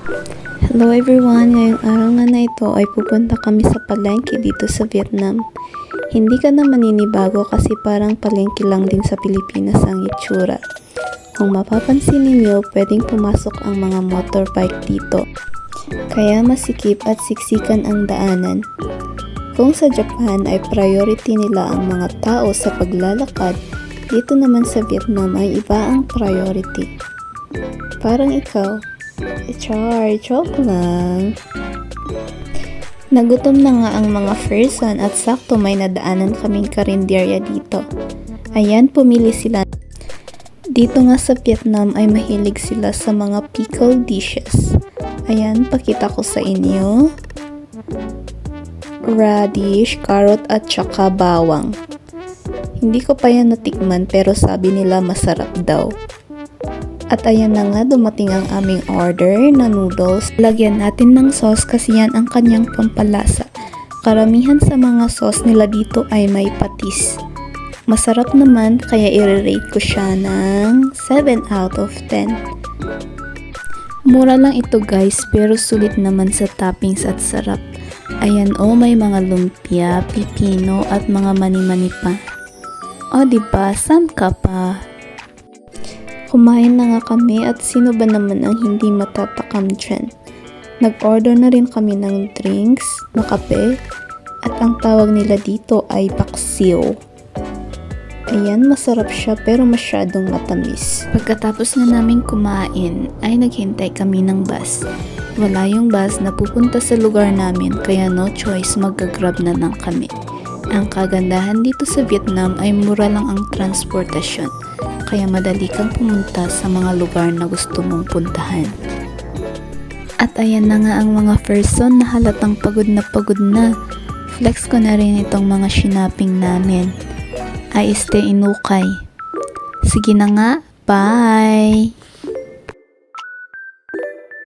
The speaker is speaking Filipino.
Hello everyone! Ngayong araw nga na ito ay pupunta kami sa palengke dito sa Vietnam. Hindi ka na maninibago kasi parang palengke lang din sa Pilipinas ang itsura. Kung mapapansin ninyo, pwedeng pumasok ang mga motorbike dito. Kaya masikip at siksikan ang daanan. Kung sa Japan ay priority nila ang mga tao sa paglalakad, dito naman sa Vietnam ay iba ang priority. Parang ikaw, joke lang. Nagutom na nga ang mga person at sakto may nadaanan kaming karinderya dito. Ayan, pumili sila. Dito nga sa Vietnam ay mahilig sila sa mga pickle dishes. Ayan, pakita ko sa inyo. Radish, carrot at saka bawang. Hindi ko pa yan natikman pero sabi nila masarap daw. At ayan na nga, dumating ang aming order na noodles. Lagyan natin ng sauce kasi yan ang kanyang pampalasa. Karamihan sa mga sauce nila dito ay may patis. Masarap naman kaya i-rate ko siya ng 7 out of 10. Mura lang ito guys pero sulit naman sa toppings at sarap. Ayan may mga lumpia, pipino at mga mani-mani pa. Diba? Saan ka pa? Kumain na nga kami at sino ba naman ang hindi matatakam dyan. Nag-order na rin kami ng drinks, na kape, at ang tawag nila dito ay paksiw. Ayan, masarap siya pero masyadong matamis. Pagkatapos na namin kumain, ay naghintay kami ng bus. Wala yung bus na pupunta sa lugar namin kaya no choice magka-grab na lang kami. Ang kagandahan dito sa Vietnam ay mura lang ang transportasyon. Kaya madali kang pumunta sa mga lugar na gusto mong puntahan. At ayan na nga ang mga person na halatang pagod na. Flex ko na rin itong mga shinaping namin. Ay stay inukay. Sige na nga, bye!